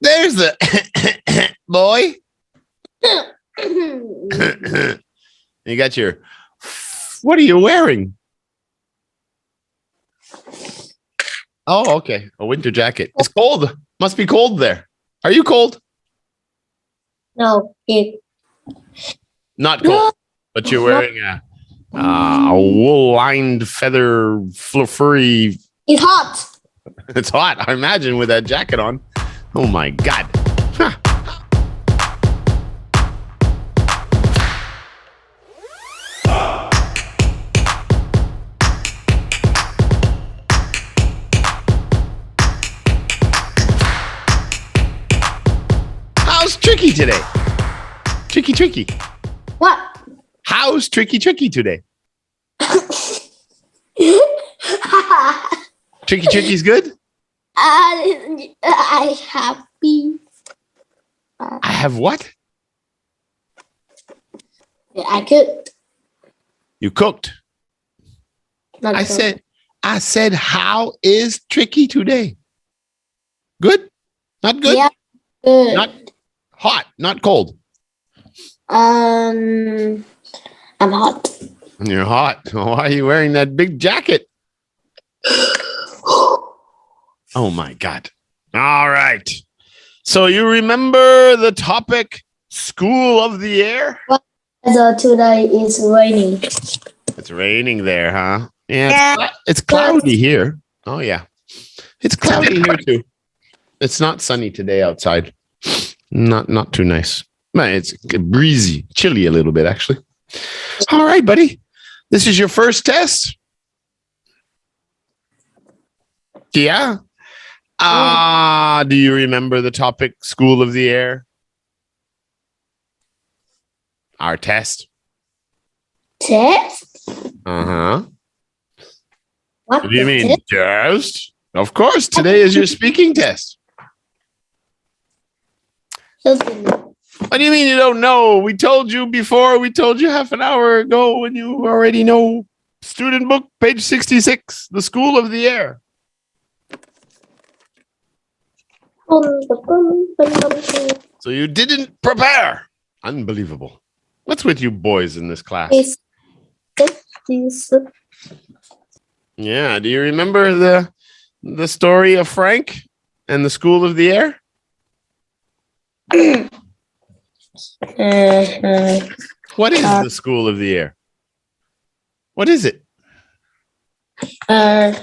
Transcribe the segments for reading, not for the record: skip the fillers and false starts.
There's the boy. You got your. What are you wearing? Oh, okay. A winter jacket. It's cold. Must be cold there. Are you cold? No, Not cold, but you're wearing a wool-lined feather furry. it's hot. It's hot. I imagine with that jacket on. Oh my God. Huh. How's Tricky today? Tricky. What? How's Tricky today? Tricky's good? I happy. I have what? I could. You cooked. Not I good. said, how is Tricky today? Good? Not good? Yeah, good. Not hot, not cold. I'm hot. You're hot. Why are you wearing that big jacket? Oh my God. All right. So you remember the topic School of the Air? So today is raining. It's raining there, huh? Yeah, it's cloudy here. Oh yeah. It's cloudy here too. It's not sunny today outside. Not too nice. Man, it's breezy, chilly a little bit actually. All right, buddy. This is your first test? Yeah. Do you remember the topic School of the Air? Our test. Test? Uh-huh. What What do you mean? test? Test? Of course, today is your speaking test. What do you mean you don't know? We told you before. We told you half an hour ago when you already know. Student book, page 66, the School of the Air. So you didn't prepare. Unbelievable. What's with you boys in this class? Yeah. Do you remember the story of Frank and the School of the Air? What is the School of the Air? What is it?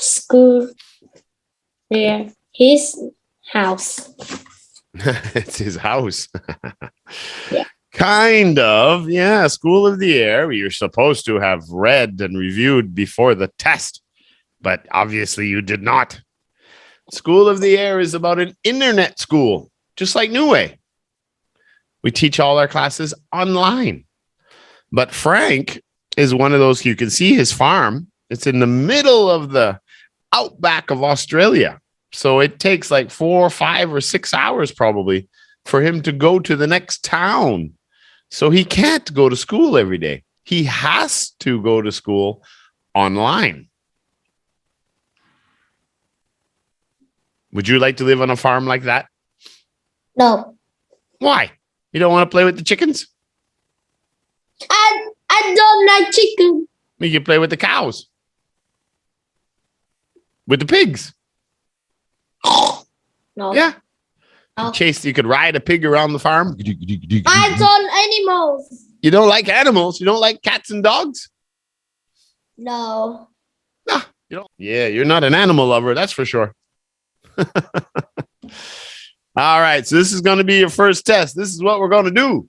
School. Yeah, his house. It's his house. Yeah. Kind of. Yeah. School of the Air. You're supposed to have read and reviewed before the test, but obviously you did not. School of the Air is about an internet school, just like Newway. We teach all our classes online. But Frank is one of those, you can see his farm. It's in the middle of the outback of Australia. So it takes like 4, 5, or 6 hours probably for him to go to the next town. So he can't go to school every day. He has to go to school online. Would you like to live on a farm like that? No, Why? You don't want to play with the chickens? I don't like chicken. You can play with the cows. With the pigs. No. Yeah. No. You could ride a pig around the farm. I don't animals. You don't like animals? You don't like cats and dogs? No. Nah, you don't. Yeah, you're not an animal lover, that's for sure. All right, so this is going to be your first test. This is what we're going to do.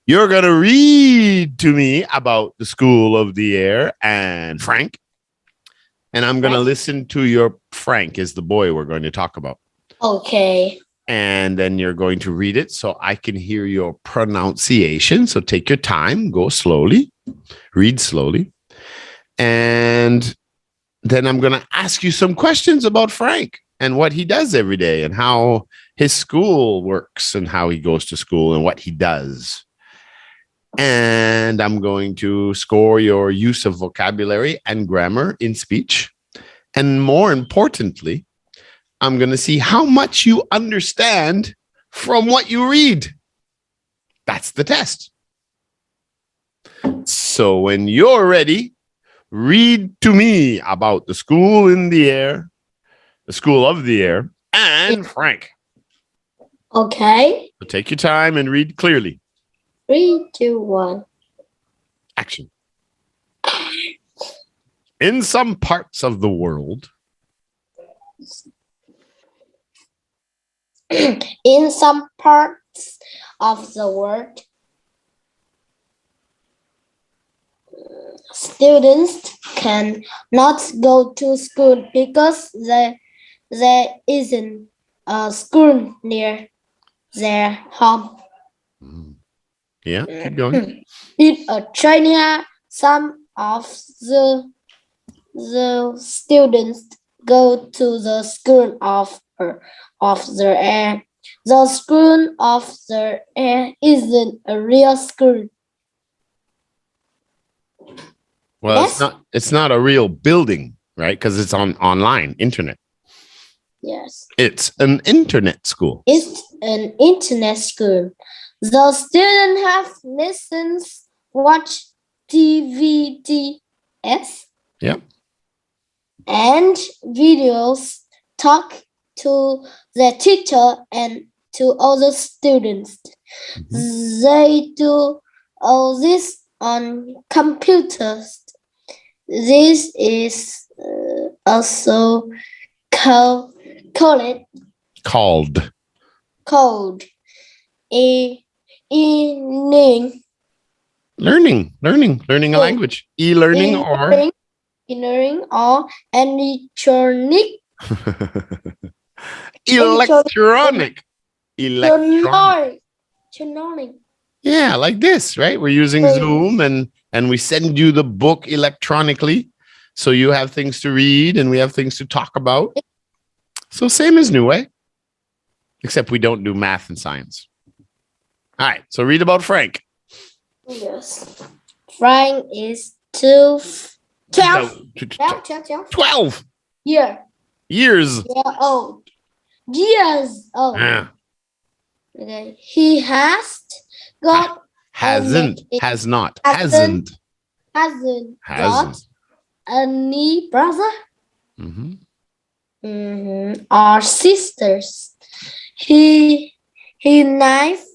You're going to read to me about the School of the Air and Frank. And I'm going to listen to your Frank is the boy we're going to talk about. Okay. And then you're going to read it so I can hear your pronunciation. So take your time, go slowly, read slowly. And then I'm going to ask you some questions about Frank and what he does every day and how his school works and how he goes to school and what he does. And I'm going to score your use of vocabulary and grammar in speech. And more importantly, I'm going to see how much you understand from what you read. That's the test. So when you're ready, read to me about the school in the air, the school of the air, and Frank. Okay. So take your time and read clearly. 3, 2, 1. Action. In some parts of the world, In some parts of the world, students can not go to school because there isn't a school near their home. Yeah, keep going. In Australia, some of the students go to the school of the air. The school of the air isn't a real school. Well, Yes. it's not a real building, right? Because it's online, internet. Yes. It's an internet school. It's an internet school. The students have lessons, watch DVDs, Yep. and videos, talk to the teacher and to other students. They do all this on computers. This is also called e-learning. Learning a language. E-learning or E-learning or electronic. Electronic. Yeah, like this, right? We're using Zoom and we send you the book electronically. So you have things to read and we have things to talk about. So same as Newway, except we don't do math and science. All right, so read about Frank. Yes. Frank is 12 years old. Yeah. Okay. He has not got any brother or sisters. He lives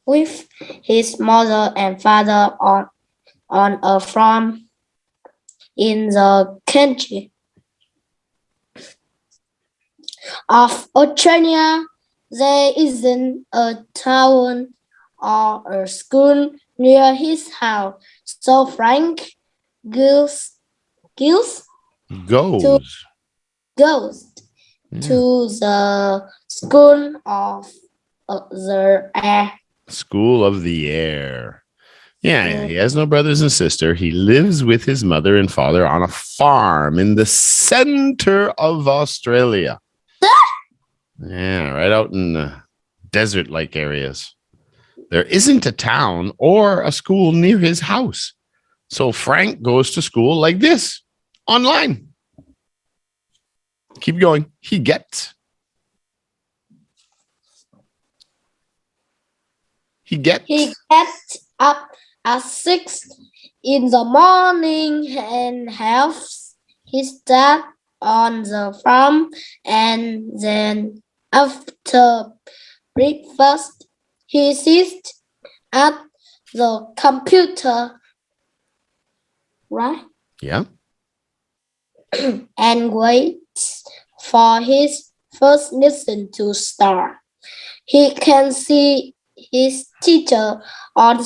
with his mother and father on a farm in the country of Australia. There isn't a town or a school near his house, so Frank goes to the school of the air. School of the air. Yeah, he has no brothers and sister. He lives with his mother and father on a farm in the center of Australia. Yeah, right out in the desert-like areas. There isn't a town or a school near his house. So Frank goes to school like this, online. Keep going. He gets up at 6 in the morning and helps his dad on the farm, and then after breakfast he sits at the computer, right? Yeah. And waits for his first lesson to start. He can see his teacher on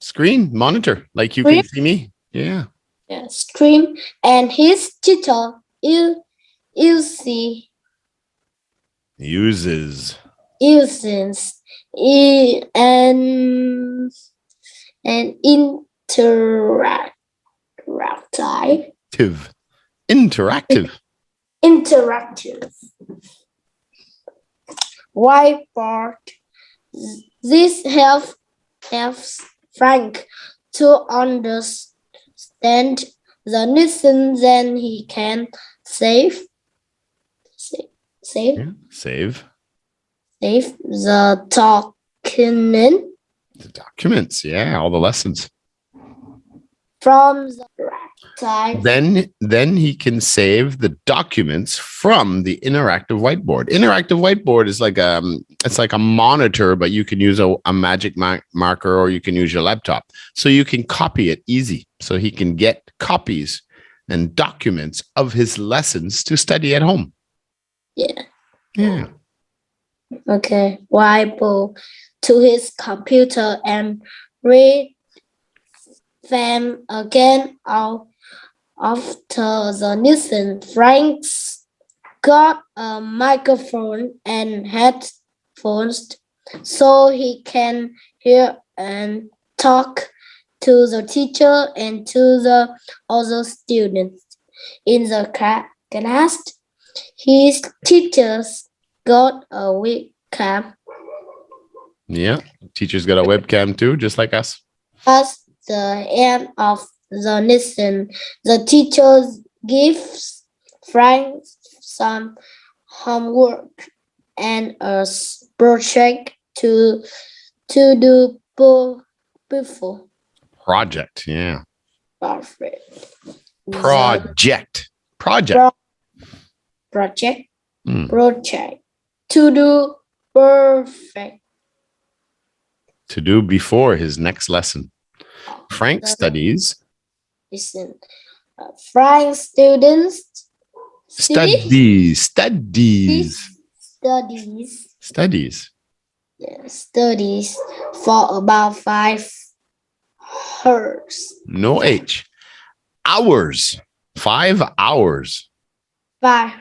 screen monitor, like you can see me. Yeah. Screen, and his teacher uses an interactive whiteboard. This helps Frank to understand the lesson, then he can save save Yeah. Save the document the documents. Yeah, all the lessons. from the archive. Then he can save the documents from the interactive whiteboard. Interactive whiteboard is like it's like a monitor, but you can use a magic marker, or you can use your laptop, so you can copy it easy. So he can get copies and documents of his lessons to study at home. Yeah. Okay. Whiteboard to his computer and read them again after the lesson. Frank's got a microphone and headphones so he can hear and talk to the teacher and to the other students in the class. His teachers got a webcam. Yeah. Teacher's got a webcam too, just like us. At the end of the lesson, the teacher gives Frank some homework and a project to do before. Project. Yeah. Perfect. Project. Project. Hmm. Project. To do perfect. To do before his next lesson. Frank studies. Listen. Frank students Studies. Yeah, studies for about 5 hours. No H. Hours. 5 hours. 5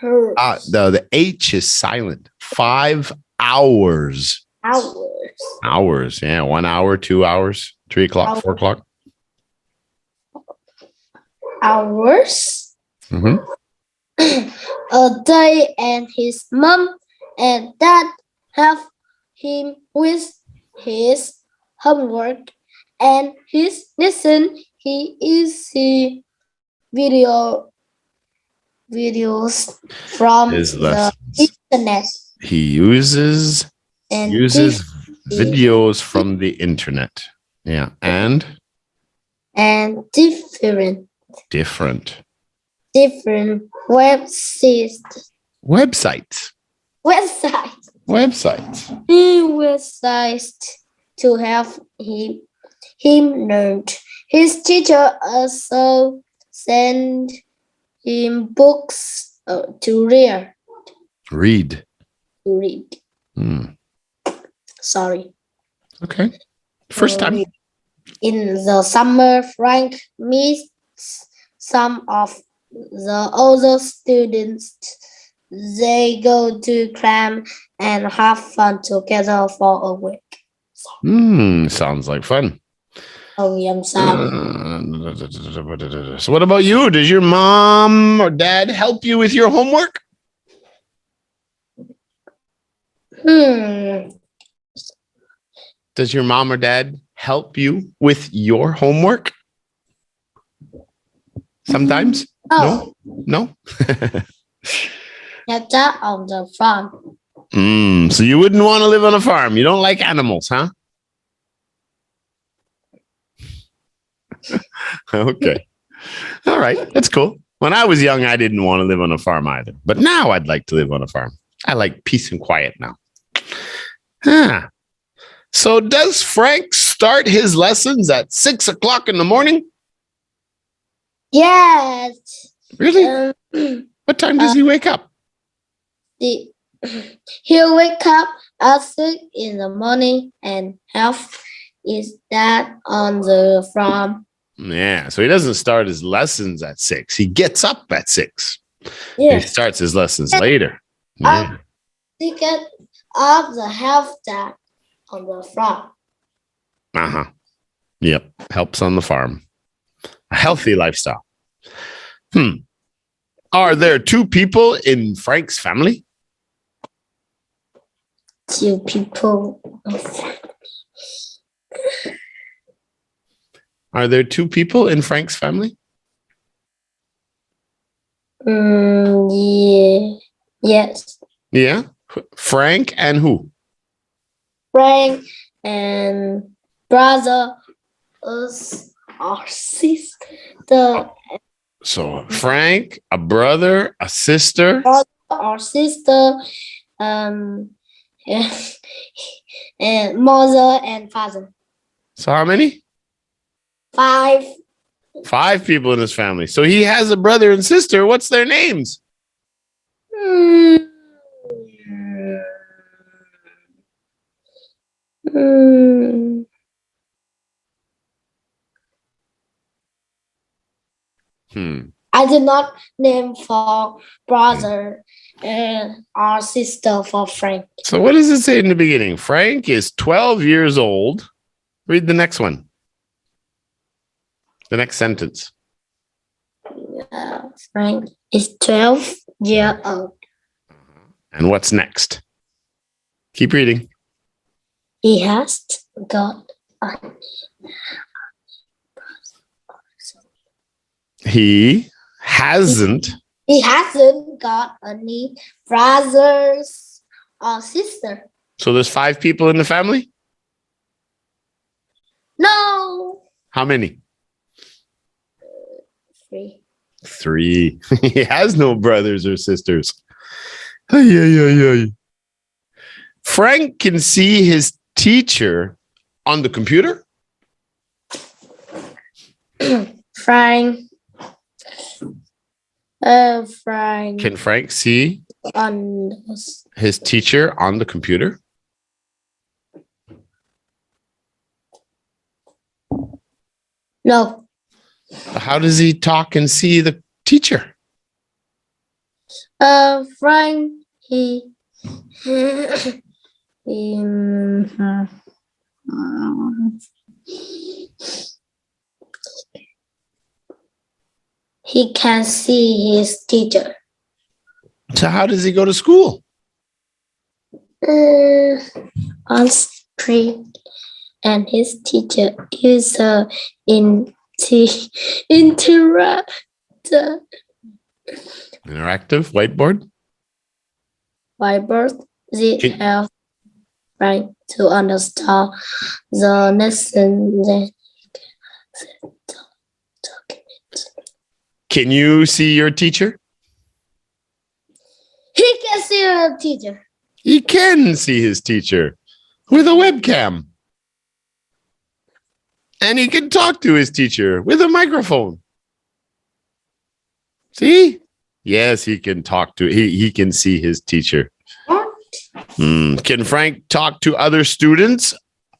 hours. The H is silent. 5 hours. Hours. Yeah. 1 hour, 2 hours, 3 o'clock, 4 o'clock. Hours. Mm-hmm. A day, and his mom and dad help him with his homework and his lesson. He is the videos from His the lessons. internet. He uses And videos from the internet. Yeah. And different websites. To help him learn. His teacher also sent him books to read. Sorry. Okay. First time. In the summer, Frank meets some of the other students. They go to camp and have fun together for a week. Sounds like fun. I'm sorry. So what about you? Does your mom or dad help you with your homework? Does your mom or dad help you with your homework? Sometimes? No? That's on the farm. So you wouldn't want to live on a farm. You don't like animals, huh? Okay. All right. That's cool. When I was young, I didn't want to live on a farm either. But now I'd like to live on a farm. I like peace and quiet now. So does Frank start his lessons at 6 o'clock in the morning? Yes. Really? What time does he wake up? He'll wake up at 6 in the morning and help his dad on the farm. Yeah, so he doesn't start his lessons at 6. He gets up at 6. Yeah. He starts his lessons later. Yeah. He gets up the help dad on the farm. Yep. Helps on the farm. A healthy lifestyle. Are there 2 people in Frank's family? 2 people. Are there 2 people in Frank's family? Yeah. Yes. Yeah. Frank and who? Frank and brother or sister. So Frank, a brother, a sister. Brother or sister. Um. And mother and father. So how many? 5. 5 people in his family. So he has a brother and sister. What's their names? Mm. Mm. I did not name for brother or sister for Frank. So what does it say in the beginning? Frank is 12 years old. Read the next one. The next sentence. Frank is 12 years old. And what's next? Keep reading. He has got a He hasn't. He hasn't got any brothers or sister. So there's 5 people in the family? No. How many? 3. 3. He has no brothers or sisters. Ay, ay, ay, ay. Frank can see his teacher on the computer. Frank. Frank Can Frank see on his teacher on the computer? No. How does he talk and see the teacher? Frank he he can see his teacher. So how does he go to school? On street, and his teacher is Interactive whiteboard. Whiteboard. They Can- help Frank to understand the lesson. Then Can you see your teacher? he can see a teacher. He can see his teacher with a webcam. And he can talk to his teacher with a microphone. See? Yes, he can talk to, he can see his teacher. Can Frank talk to other students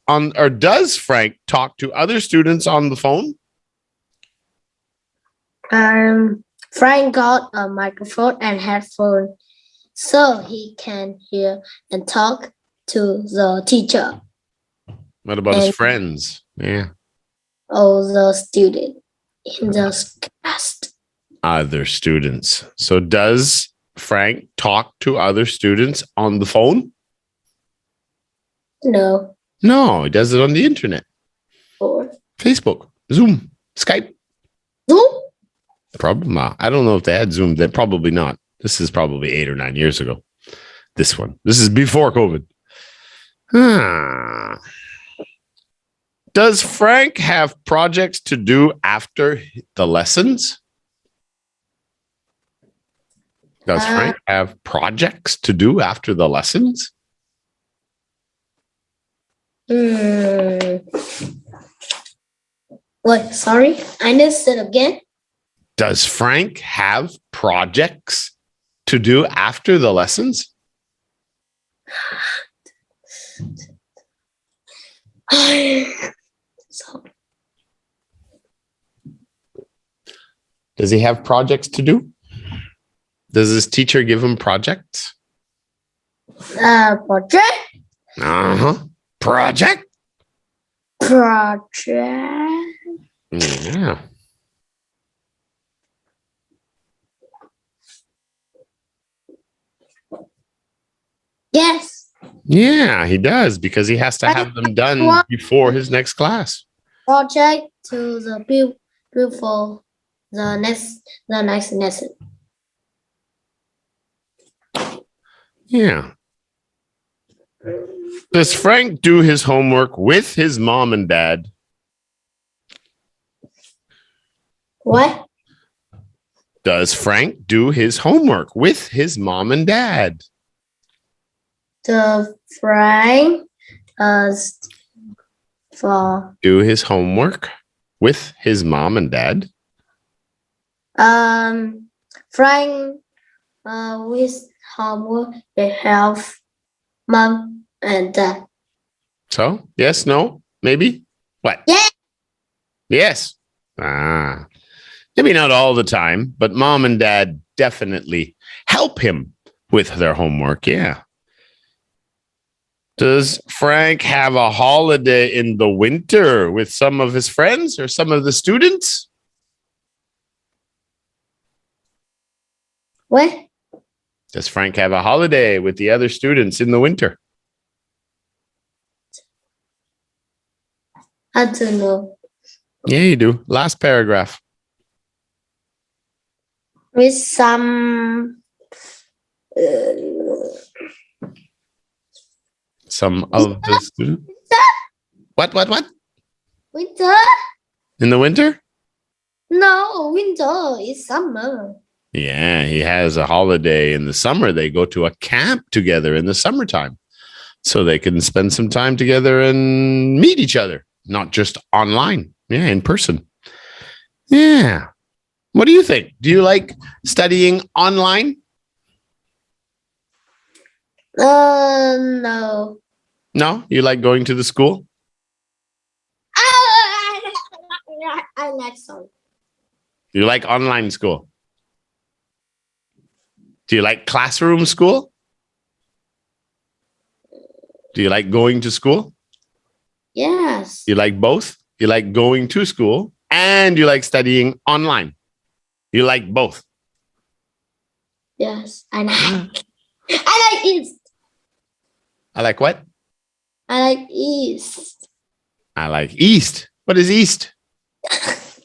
or does Frank talk to other students on the phone? Frank got a microphone and headphone so he can hear and talk to the teacher. What about his friends? Yeah. All the students in the class. Other students. So does Frank talk to other students on the phone? No. No, he does it on the internet. Or Facebook, Zoom, Skype. Zoom? Probably not. I don't know if they had Zoom. They're probably not. This is probably 8 or 9 years ago. This one. This is before COVID. Does Frank have projects to do after the lessons? Does Frank have projects to do after the lessons? What? Sorry, I missed it again. Does Frank have projects to do after the lessons? Does he have projects to do? Does his teacher give him projects? Project. Project? Project. Yeah. Yes. Yeah, he does because he has to have them done before his next class. Project to the beautiful the next lesson. Yeah. Does Frank do his homework with his mom and dad? What? Does Frank do his homework with his mom and dad? The Frank does for Do his homework with his mom and dad? Frank with homework they have mom and dad. So, yes, no, maybe? What? Yeah. Yes. Maybe not all the time, but mom and dad definitely help him with their homework. Yeah. Does Frank have a holiday in the winter with some of his friends or some of the students? What? Does Frank have a holiday with the other students in the winter? I don't know. Yeah, you do. Last paragraph. With some Some of the students. What? winter? In the winter? No, winter is summer. Yeah, he has a holiday in the summer. They go to a camp together in the summertime so they can spend some time together and meet each other, not just online. Yeah, in person. Yeah. What do you think? Do you like studying online? No. No? You like going to the school? I like some. You like online school? Do you like classroom school? Do you like going to school? Yes. You like both? You like going to school and you like studying online? You like both? Yes. I like. I like East. I like what? I like East. I like East. What is East?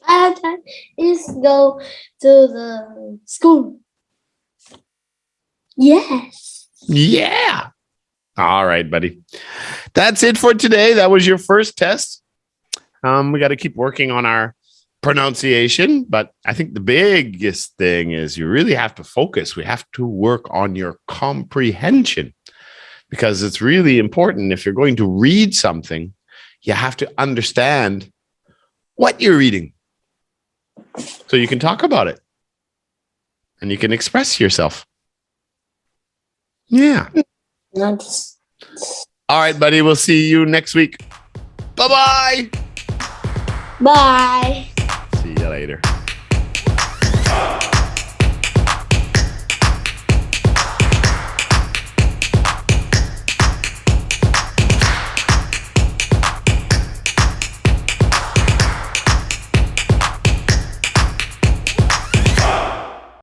I like East go to the school. Yes. Yeah. All right, buddy. That's it for today. That was your first test. We got to keep working on our pronunciation, but I think the biggest thing is you really have to focus. We have to work on your comprehension because it's really important. If you're going to read something, you have to understand what you're reading so you can talk about it and you can express yourself. Yeah. Nice. All right, buddy. We'll see you next week. Bye-bye. Bye. See you later.